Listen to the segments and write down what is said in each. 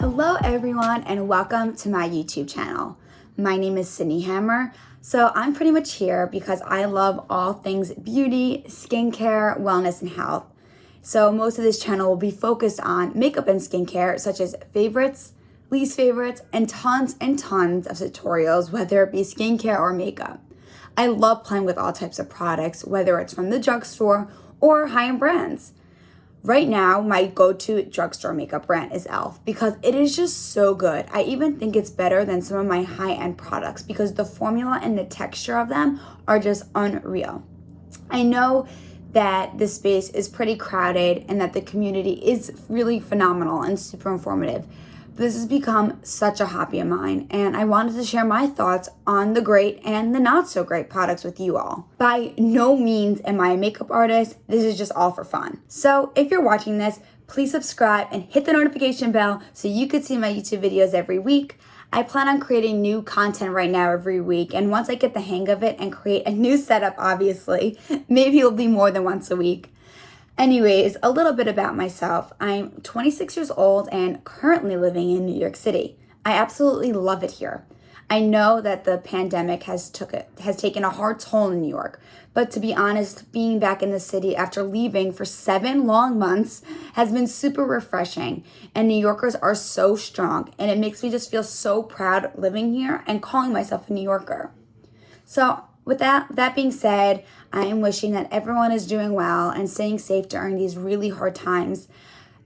Hello everyone and welcome to my YouTube channel. My name is Sydney Hammer. So I'm pretty much here because I love all things beauty, skincare, wellness, and health. So most of this channel will be focused on makeup and skincare such as favorites, least favorites, and tons of tutorials, whether it be skincare or makeup. I love playing with all types of products, whether it's from the drugstore or high-end brands. Right now, my go-to drugstore makeup brand is e.l.f. because it is just so good. I even think it's better than some of my high-end products because the formula and the texture of them are just unreal. I know that this space is pretty crowded and that the community is really phenomenal and super informative. This has become such a hobby of mine, and I wanted to share my thoughts on the great and the not so great products with you all. By no means am I a makeup artist. This is just all for fun. So if you're watching this, please subscribe and hit the notification bell so you could see my YouTube videos every week. I plan on creating new content right now every week, and once I get the hang of it and create a new setup, obviously, maybe it'll be more than once a week. Anyways, a little bit about myself. I'm 26 years old and currently living in New York City. I absolutely love it here. I know that the pandemic has taken a hard toll in New York, but to be honest, being back in the city after leaving for 7 long months has been super refreshing, and New Yorkers are so strong, and it makes me just feel so proud living here and calling myself a New Yorker. So with that being said, I am wishing that everyone is doing well and staying safe during these really hard times.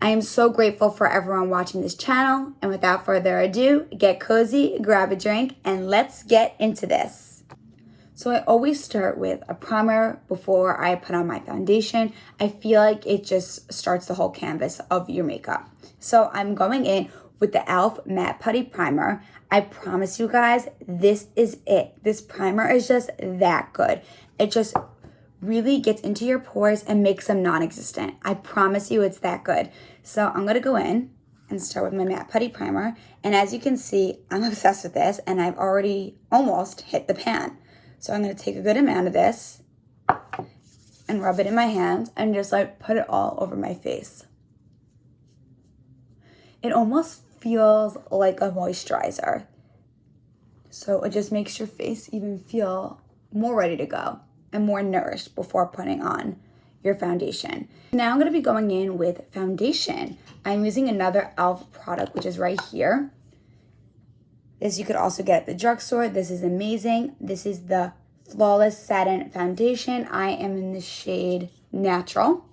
I am so grateful for everyone watching this channel. And without further ado, get cozy, grab a drink, and let's get into this. So I always start with a primer before I put on my foundation. I feel like it just starts the whole canvas of your makeup. So I'm going in with the e.l.f. Matte Putty Primer. I promise you guys, this is it. This primer is just that good. It just really gets into your pores and makes them non-existent. I promise you it's that good. So I'm going to go in and start with my Matte Putty Primer. And as you can see, I'm obsessed with this and I've already almost hit the pan. So I'm going to take a good amount of this and rub it in my hand and just like put it all over my face. It almost feels like a moisturizer. So it just makes your face even feel more ready to go and more nourished before putting on your foundation. Now I'm going to be going in with foundation. I'm using another e.l.f. product, which is right here. This you could also get at the drugstore. This is amazing. This is the Flawless Satin Foundation. I am in the shade Natural.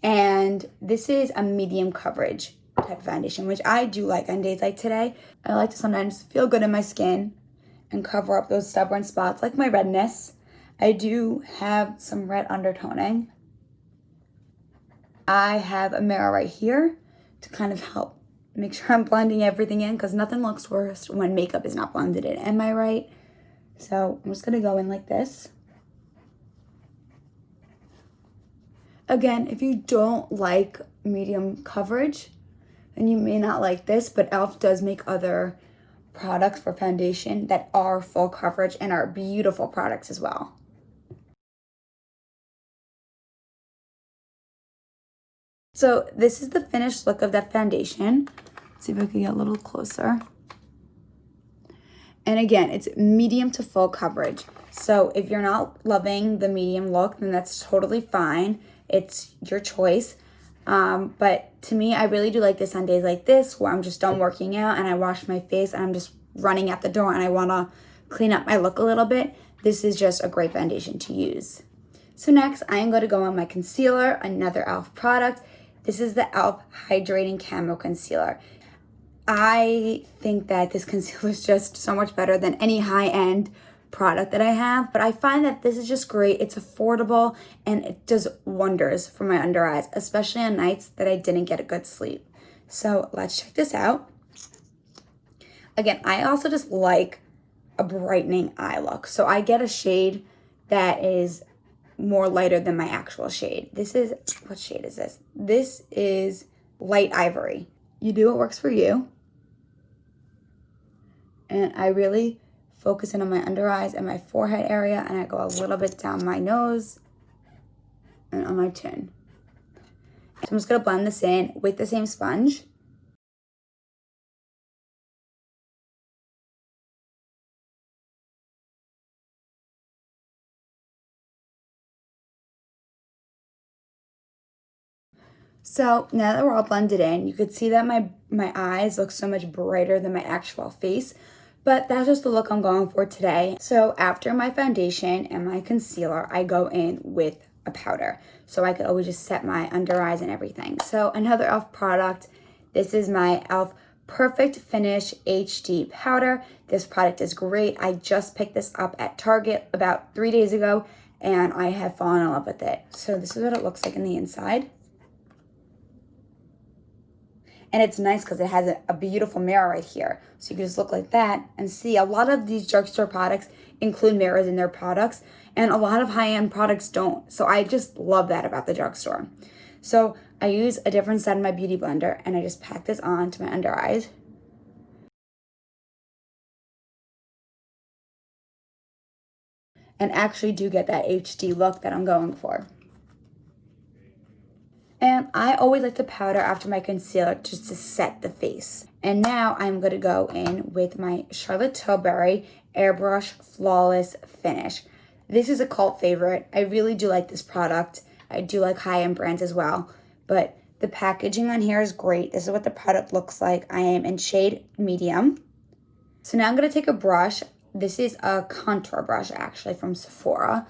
And this is a medium coverage type of foundation, which I do like on days like today. I like to sometimes feel good in my skin and cover up those stubborn spots like my redness. I do have some red undertoning. I have a mirror right here to kind of help make sure I'm blending everything in because nothing looks worse when makeup is not blended in. Am I right? So I'm just going to go in like this. Again, if you don't like medium coverage, then you may not like this, but e.l.f. does make other products for foundation that are full coverage and are beautiful products as well. So this is the finished look of that foundation. Let's see if I can get a little closer. And again, it's medium to full coverage. So if you're not loving the medium look, then that's totally fine. It's your choice. But to me, I really do like this on days like this where I'm just done working out and I wash my face and I'm just running out the door and I want to clean up my look a little bit. This is just a great foundation to use. So next, I am going to go on my concealer, another e.l.f. product. This is the e.l.f. Hydrating Camo Concealer. I think that this concealer is just so much better than any high-end product that I have, but I find that this is just great. It's affordable and it does wonders for my under eyes, especially on nights that I didn't get a good sleep. So let's check this out. Again, I also just like a brightening eye look. So I get a shade that is more lighter than my actual shade. This is, what shade is this? This is Light Ivory. You do what works for you. And I really focus in on my under eyes and my forehead area, and I go a little bit down my nose and on my chin. So I'm just gonna blend this in with the same sponge. So now that we're all blended in, you could see that my eyes look so much brighter than my actual face, but that's just the look I'm going for today. So after my foundation and my concealer, I go in with a powder. So I could always just set my under eyes and everything. So another e.l.f. product, this is my e.l.f. Perfect Finish HD powder. This product is great. I just picked this up at Target about 3 days ago, and I have fallen in love with it. So this is what it looks like in the inside. And it's nice because it has a beautiful mirror right here. So you can just look like that and see. A lot of these drugstore products include mirrors in their products, and a lot of high-end products don't. So I just love that about the drugstore. So I use a different side of my beauty blender, and I just pack this on to my under eyes. And actually do get that HD look that I'm going for. And I always like to powder after my concealer just to set the face. And now I'm going to go in with my Charlotte Tilbury Airbrush Flawless Finish. This is a cult favorite. I really do like this product. I do like high-end brands as well. But the packaging on here is great. This is what the product looks like. I am in shade medium. So now I'm going to take a brush. This is a contour brush actually from Sephora.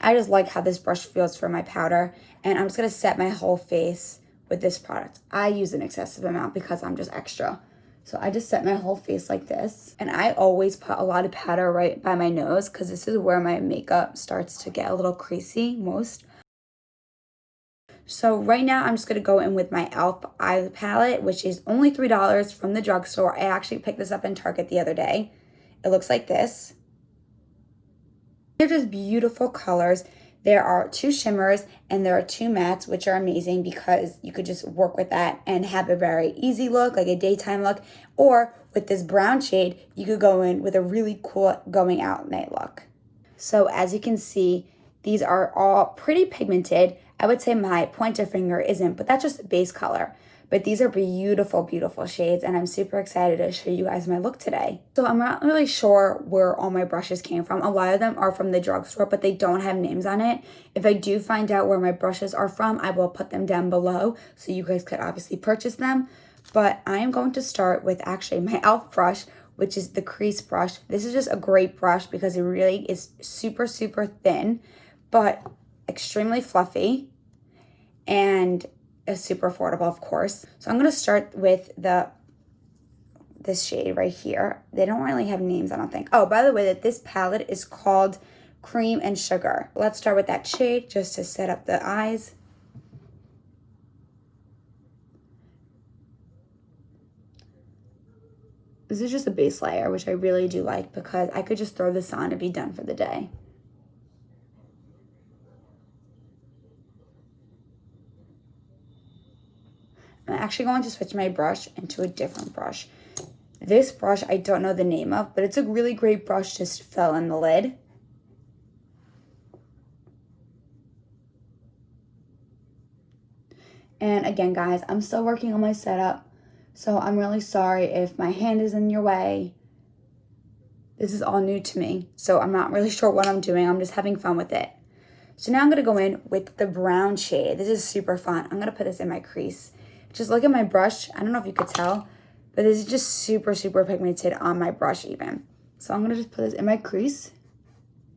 I just like how this brush feels for my powder, and I'm just going to set my whole face with this product. I use an excessive amount because I'm just extra. So I just set my whole face like this, and I always put a lot of powder right by my nose because this is where my makeup starts to get a little creasy most. So right now I'm just going to go in with my e.l.f. eye palette, which is only $3 from the drugstore. I actually picked this up in Target the other day. It looks like this. They're just beautiful colors. There are 2 shimmers and there are 2 mattes, which are amazing because you could just work with that and have a very easy look, like a daytime look. Or with this brown shade, you could go in with a really cool going out night look. So as you can see, these are all pretty pigmented. I would say my pointer finger isn't, but that's just the base color. But these are beautiful, beautiful shades, and I'm super excited to show you guys my look today. So I'm not really sure where all my brushes came from. A lot of them are from the drugstore, but they don't have names on it. If I do find out where my brushes are from, I will put them down below so you guys could obviously purchase them. But I am going to start with actually my e.l.f. brush, which is the crease brush. This is just a great brush because it really is super, super thin, but extremely fluffy and is super affordable, of course. So I'm going to start with this shade right here. They don't really have names, I don't think. Oh, by the way, that this palette is called Cream and Sugar. Let's start with that shade just to set up the eyes. This is just a base layer, which I really do like because I could just throw this on and be done for the day. I'm actually going to switch my brush into a different brush. This brush I don't know the name of, but it's a really great brush just to fill in the lid. And again, guys, I'm still working on my setup, so I'm really sorry if my hand is in your way. This is all new to me, so I'm not really sure what I'm doing. I'm just having fun with it. So now I'm going to go in with the brown shade. This is super fun. I'm going to put this in my crease. Just look at my brush. I don't know if you could tell, but this is just super, super pigmented on my brush even. So I'm going to just put this in my crease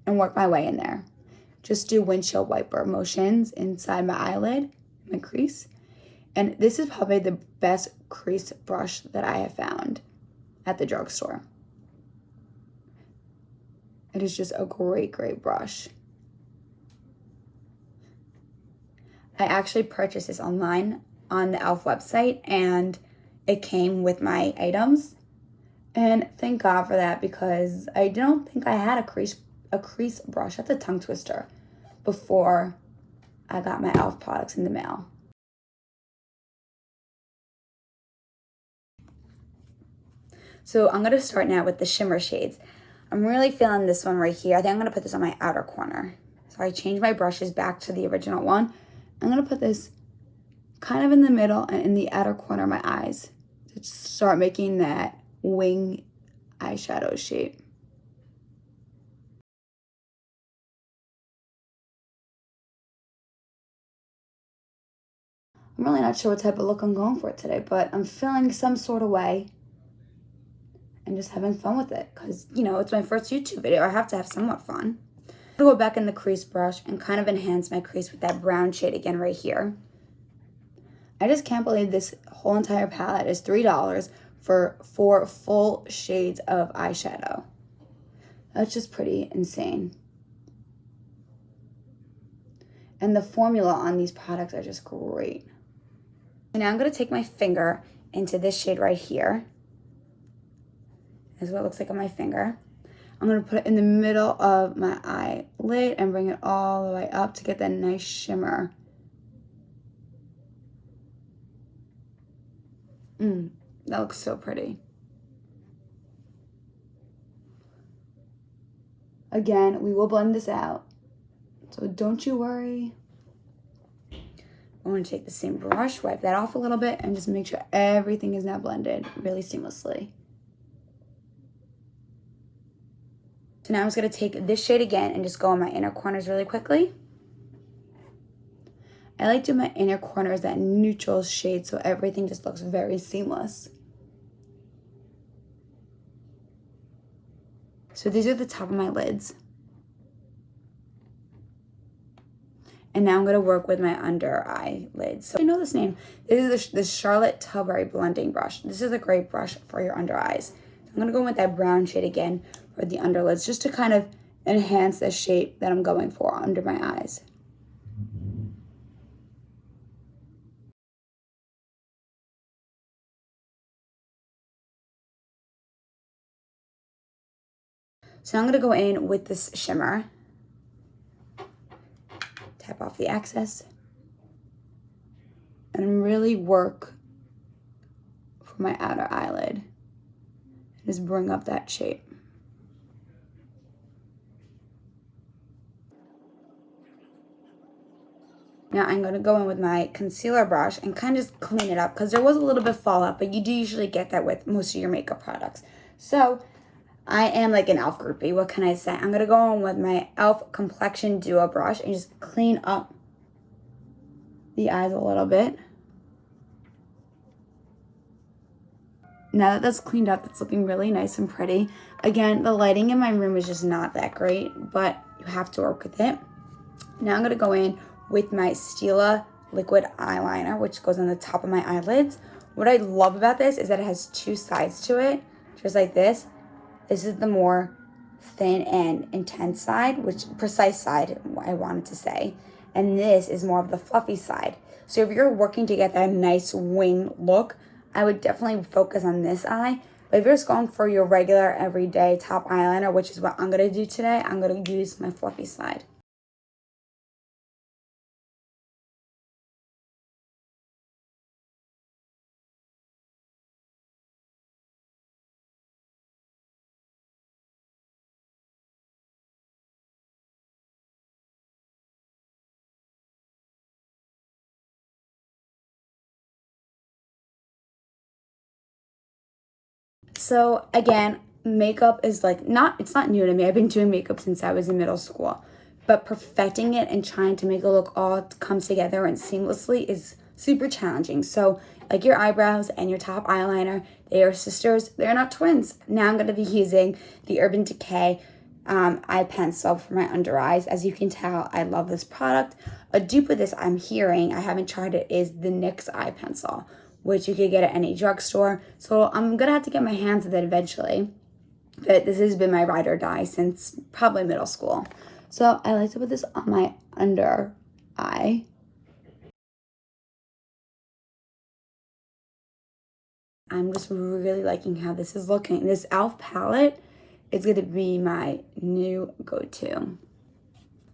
and work my way in there. Just do windshield wiper motions inside my eyelid, my crease. And this is probably the best crease brush that I have found at the drugstore. It is just a great, great brush. I actually purchased this online on the e.l.f. website, and it came with my items. And thank God for that because I don't think I had a crease brush. That's a tongue twister before I got my e.l.f. products in the mail. So I'm going to start now with the shimmer shades. I'm really feeling this one right here. I think I'm going to put this on my outer corner. So I changed my brushes back to the original one. I'm going to put this kind of in the middle and in the outer corner of my eyes to start making that wing eyeshadow shape. I'm really not sure what type of look I'm going for today, but I'm feeling some sort of way and just having fun with it because, you know, it's my first YouTube video. I have to have somewhat fun. I'm going to go back in the crease brush and kind of enhance my crease with that brown shade again right here. I just can't believe this whole entire palette is $3 for 4 full shades of eyeshadow. That's just pretty insane. And the formula on these products are just great. And now I'm going to take my finger into this shade right here. This is what it looks like on my finger. I'm going to put it in the middle of my eyelid and bring it all the way up to get that nice shimmer. That looks so pretty. Again, we will blend this out, so don't you worry. I'm going to take the same brush, wipe that off a little bit, and just make sure everything is now blended really seamlessly. So now I'm just going to take this shade again and just go on my inner corners really quickly. I like doing my inner corners that neutral shade so everything just looks very seamless. So these are the top of my lids. And now I'm going to work with my under eyelids. So I know this name. This is the Charlotte Tilbury blending brush. This is a great brush for your under eyes. I'm going to go with that brown shade again for the underlids just to kind of enhance the shape that I'm going for under my eyes. So I'm going to go in with this shimmer. Tap off the excess. And really work for my outer eyelid. Just bring up that shape. Now I'm going to go in with my concealer brush and kind of just clean it up because there was a little bit of fallout, but you do usually get that with most of your makeup products. So I am like an e.l.f. groupie. What can I say? I'm going to go in with my e.l.f. Complexion Duo brush and just clean up the eyes a little bit. Now that that's cleaned up, it's looking really nice and pretty. Again, the lighting in my room is just not that great, but you have to work with it. Now I'm going to go in with my Stila liquid eyeliner, which goes on the top of my eyelids. What I love about this is that it has 2 sides to it, just like this. This is the more thin and intense side, which precise side I wanted to say. And this is more of the fluffy side. So if you're working to get that nice wing look, I would definitely focus on this eye. But if you're just going for your regular everyday top eyeliner, which is what I'm going to do today, I'm going to use my fluffy side. So again, makeup is like it's not new to me. I've been doing makeup since I was in middle school, but perfecting it and trying to make it look all come together and seamlessly is super challenging. So like your eyebrows and your top eyeliner, they are sisters, they're not twins. Now I'm going to be using the Urban Decay eye pencil for my under eyes. As you can tell, I love this product. A dupe of this I'm hearing, I haven't tried it, is the NYX eye pencil, which you could get at any drugstore. So I'm going to have to get my hands on it eventually. But this has been my ride or die since probably middle school. So I like to put this on my under eye. I'm just really liking how this is looking. This e.l.f. palette is going to be my new go-to.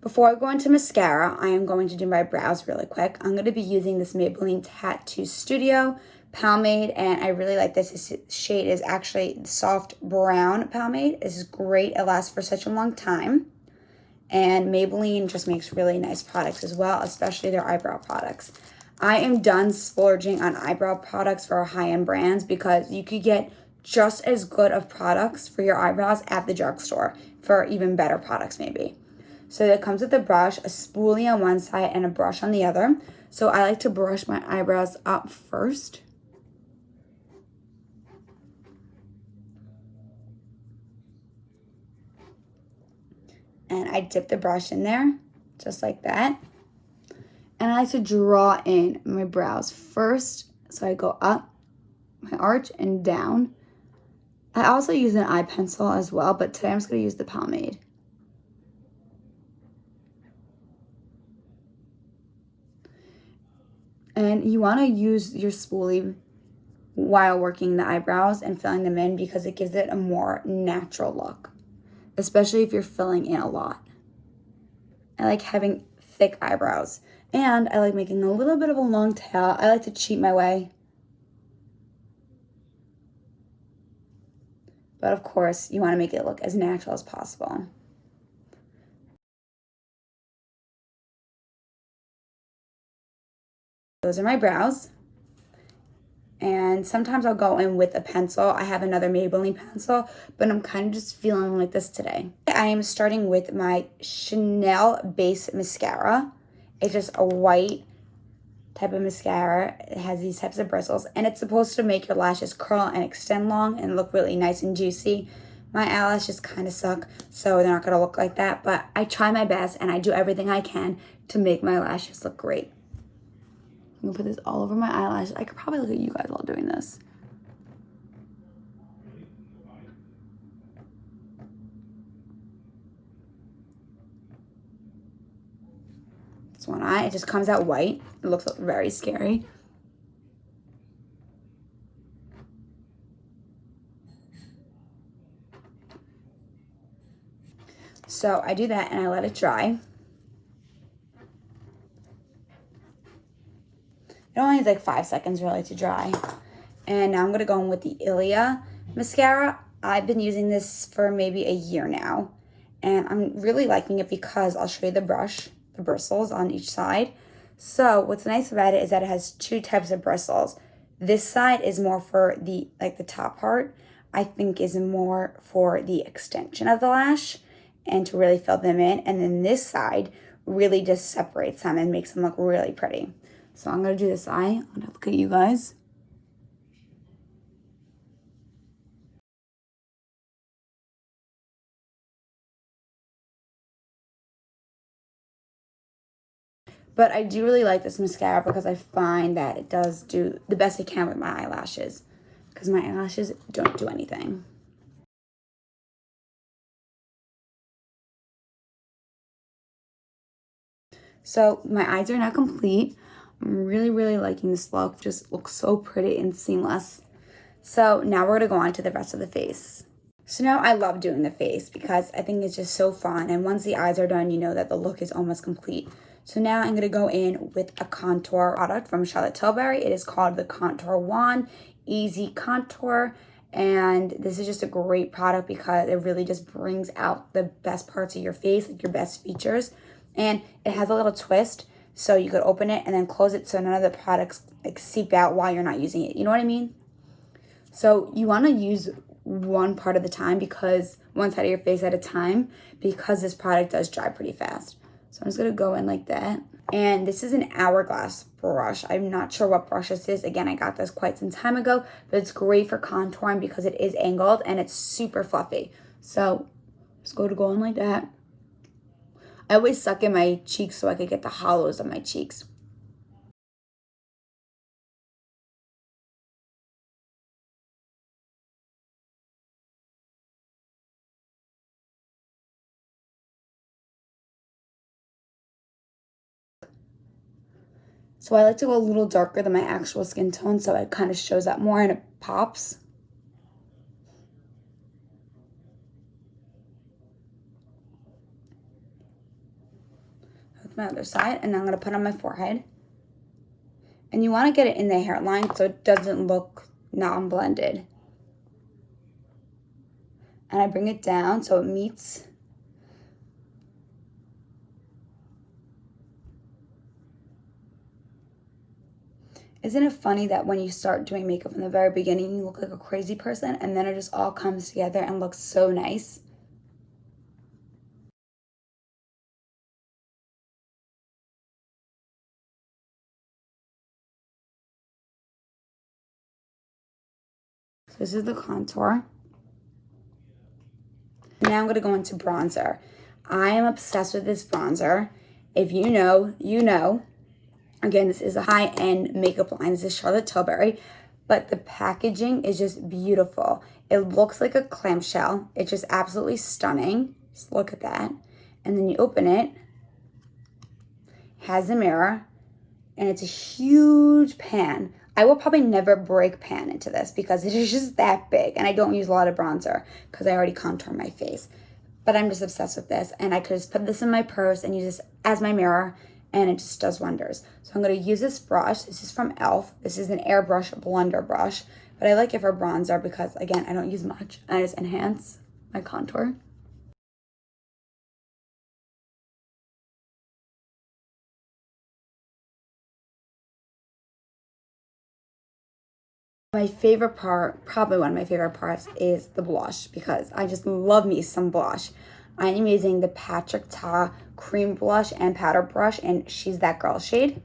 Before I go into mascara, I am going to do my brows really quick. I'm going to be using this Maybelline Tattoo Studio pomade, and I really like this. This shade is actually soft brown pomade. This is great. It lasts for such a long time. And Maybelline just makes really nice products as well, especially their eyebrow products. I am done splurging on eyebrow products for high-end brands because you could get just as good of products for your eyebrows at the drugstore for even better products maybe. So it comes with a brush, a spoolie on one side, and a brush on the other. So I like to brush my eyebrows up first. And I dip the brush in there, just like that. And I like to draw in my brows first. So I go up my arch and down. I also use an eye pencil as well, but today I'm just going to use the pomade. And you want to use your spoolie while working the eyebrows and filling them in because it gives it a more natural look, especially if you're filling in a lot. I like having thick eyebrows, and I like making a little bit of a long tail. I like to cheat my way. But of course, you want to make it look as natural as possible. Those are my brows. And sometimes I'll go in with a pencil. I have another Maybelline pencil, but I'm kind of just feeling like this today. I am starting with my Chanel Base Mascara. It's just a white type of mascara. It has these types of bristles, and it's supposed to make your lashes curl and extend long and look really nice and juicy. My eyelashes kind of suck, so they're not going to look like that, but I try my best and I do everything I can to make my lashes look great. I'm going to put this all over my eyelashes. I could probably look at you guys while doing this. This one eye, it just comes out white. It looks very scary. So I do that and I let it dry. It only needs like 5 seconds really to dry. And now I'm going to go in with the Ilia mascara. I've been using this for maybe a year now. And I'm really liking it because I'll show you the brush, the bristles on each side. So what's nice about it is that it has two types of bristles. This side is more for the top part. I think is more for the extension of the lash and to really fill them in. And then this side really just separates them and makes them look really pretty. So I'm going to do this eye. I'm going to look at you guys. But I do really like this mascara because I find that it does do the best it can with my eyelashes. Because my eyelashes don't do anything. So my eyes are now complete. I'm really liking this look. Just looks so pretty and seamless. So now we're going to go on to the rest of the face. So now I love doing the face because I think it's just so fun. And once the eyes are done, you know that the look is almost complete. So now I'm going to go in with a contour product from Charlotte Tilbury. It is called the Contour Wand Easy Contour. And this is just a great product because it really just brings out the best parts of your face, like your best features. And it has a little twist, so you could open it and then close it so none of the products like seep out while you're not using it. You know what I mean? So you want to use one part of the time because one side of your face at a time because this product does dry pretty fast. So I'm just going to go in like that. And this is an hourglass brush. I'm not sure what brush this is. Again, I got this quite some time ago, but it's great for contouring because it is angled and it's super fluffy. So just go in like that. I always suck in my cheeks so I could get the hollows of my cheeks. So I like to go a little darker than my actual skin tone so it kind of shows up more and it pops. With my other side, and then I'm going to put on my forehead. And you want to get it in the hairline so it doesn't look non-blended. And I bring it down so it meets. Isn't it funny that when you start doing makeup in the very beginning, you look like a crazy person, and then it just all comes together and looks so nice? this is the contour. Now I'm going to go into bronzer. I am obsessed with this bronzer. If you know, you know. Again, this is a high-end makeup line. This is Charlotte Tilbury. But the packaging is just beautiful. It looks like a clamshell. It's just absolutely stunning. Just look at that. And then you open it. It has a mirror. And it's a huge pan. I will probably never break pan into this because it is just that big. And I don't use a lot of bronzer because I already contour my face. But I'm just obsessed with this. And I could just put this in my purse and use this as my mirror. And it just does wonders. So I'm going to use this brush. This is from e.l.f. This is an Airbrush blender brush. But I like it for bronzer because, again, I don't use much. I just enhance my contour. My favorite part, probably one of my favorite parts, is the blush because I just love me some blush. I am using the Patrick Ta cream blush and powder brush, and She's That Girl shade.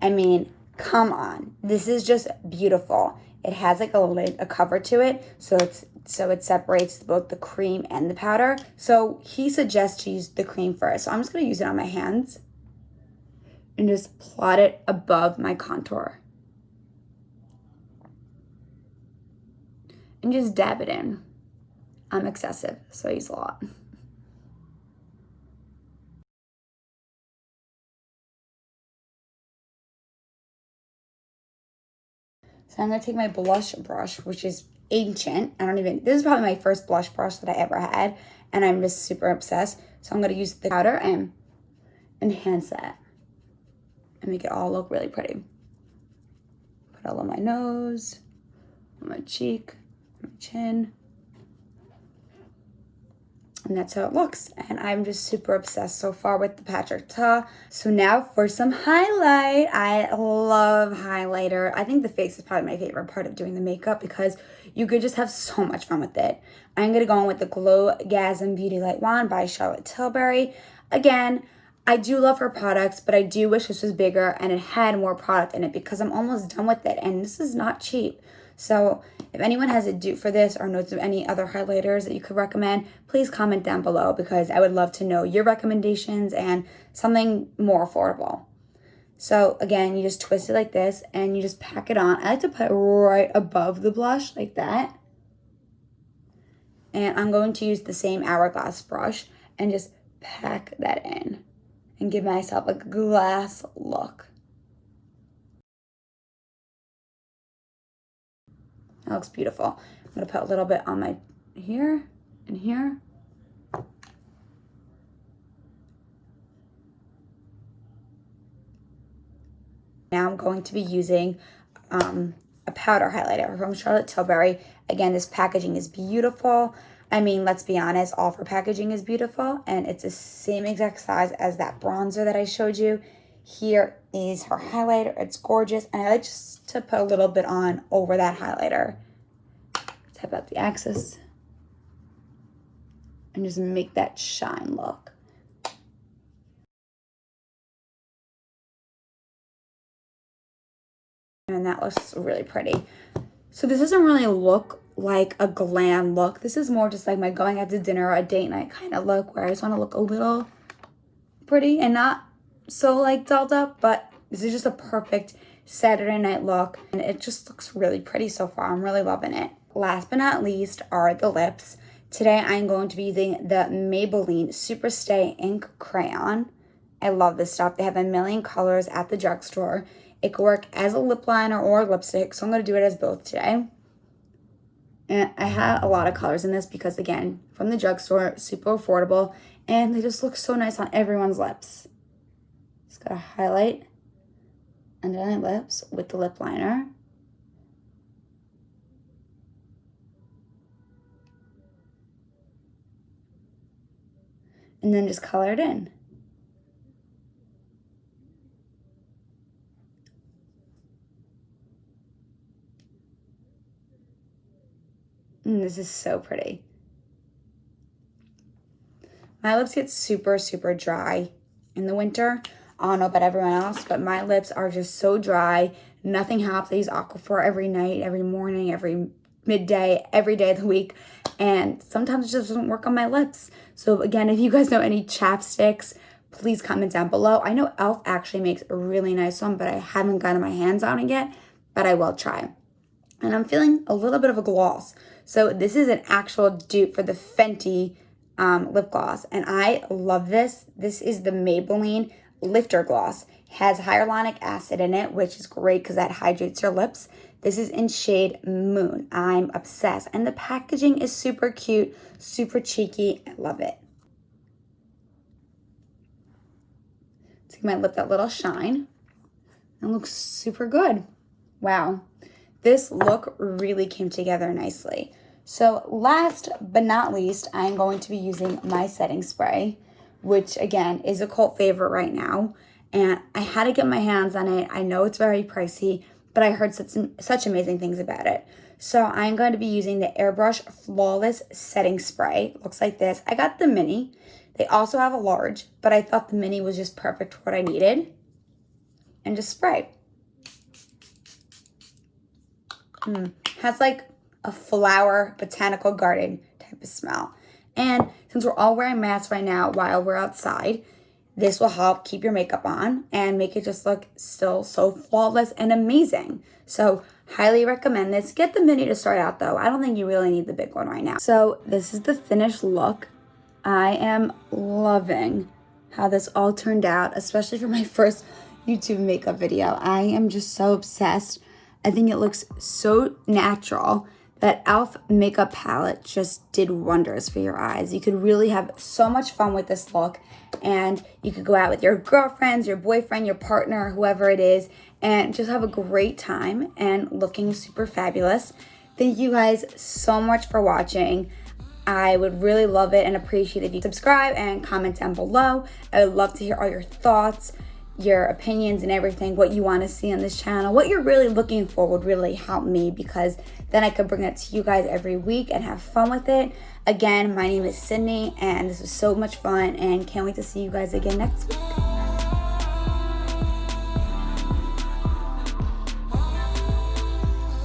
I mean, come on. This is just beautiful. It has like a lid, a cover to it, so it separates both the cream and the powder. So he suggests to use the cream first. So I'm just going to use it on my hands and just plot it above my contour. And just dab it in. I'm excessive, so I use a lot. So I'm going to take my blush brush, which is ancient. This is probably my first blush brush that I ever had. And I'm just super obsessed. So I'm going to use the powder and enhance that. And make it all look really pretty. Put it all on my nose, on my cheek, my chin. And that's how it looks. And I'm just super obsessed so far with the Patrick Ta. So now for some highlight. I love highlighter. I think the face is probably my favorite part of doing the makeup because you could just have so much fun with it. I'm going to go in with the Glow-Gasm Beauty Light Wand by Charlotte Tilbury. Again, I do love her products, but I do wish this was bigger and it had more product in it because I'm almost done with it. And this is not cheap. So if anyone has a dupe for this or knows of any other highlighters that you could recommend, please comment down below because I would love to know your recommendations and something more affordable. So again, you just twist it like this and you just pack it on. I like to put it right above the blush like that. And I'm going to use the same hourglass brush and just pack that in and give myself a glass look. That looks beautiful. I'm going to put a little bit on my here and here. Now I'm going to be using a powder highlighter from Charlotte Tilbury. Again, this packaging is beautiful. I mean, let's be honest, all of her packaging is beautiful. And it's the same exact size as that bronzer that I showed you. Here is her highlighter. It's gorgeous. And I like just to put a little bit on over that highlighter. Tap out the axis. And just make that shine look. And that looks really pretty. So this doesn't really look like a glam look. This is more just like my going out to dinner or a date night kind of look where I just want to look a little pretty and not so like dolled up, but this is just a perfect Saturday night look and it just looks really pretty so far. I'm really loving it. Last but not least are the lips. Today I'm going to be using the Maybelline Super Stay Ink Crayon. I love this stuff. They have a million colors at the drugstore. It could work as a lip liner or lipstick, so I'm going to do it as both today. And I have a lot of colors in this because, again, from the drugstore, super affordable, and they just look so nice on everyone's lips. Just got to highlight under my lips with the lip liner. And then just color it in. This is so pretty. My lips get super, super dry in the winter. I don't know about everyone else, but my lips are just so dry. Nothing helps. I use Aquaphor every night, every morning, every midday, every day of the week. And sometimes it just doesn't work on my lips. So again, if you guys know any chapsticks, please comment down below. I know e.l.f. actually makes a really nice one, but I haven't gotten my hands on it yet, but I will try. And I'm feeling a little bit of a gloss. So this is an actual dupe for the Fenty lip gloss. And I love this. This is the Maybelline Lifter Gloss. It has hyaluronic acid in it, which is great because that hydrates your lips. This is in shade Moon. I'm obsessed. And the packaging is super cute, super cheeky. I love it. To give my lip that little shine. It looks super good. Wow. This look really came together nicely. So last but not least, I'm going to be using my setting spray, which again is a cult favorite right now. And I had to get my hands on it. I know it's very pricey, but I heard such amazing things about it. So I'm going to be using the Airbrush Flawless Setting Spray. It looks like this. I got the mini. They also have a large, but I thought the mini was just perfect for what I needed. And just spray. Has like a flower, botanical garden type of smell. And since we're all wearing masks right now while we're outside, this will help keep your makeup on and make it just look still so flawless and amazing. So highly recommend this. Get the mini to start out though. I don't think you really need the big one right now. So this is the finished look. I am loving how this all turned out, especially for my first YouTube makeup video. I am just so obsessed. I think it looks so natural. That e.l.f. makeup palette just did wonders for your eyes. You could really have so much fun with this look, and you could go out with your girlfriends, your boyfriend, your partner, whoever it is, and just have a great time and looking super fabulous. Thank you guys so much for watching. I would really love it and appreciate if you subscribe and comment down below. I would love to hear all your thoughts, your opinions and everything, what you want to see on this channel, what you're really looking for would really help me, because then I could bring that to you guys every week and have fun with it. Again, my name is Sydney and this was so much fun and can't wait to see you guys again next week.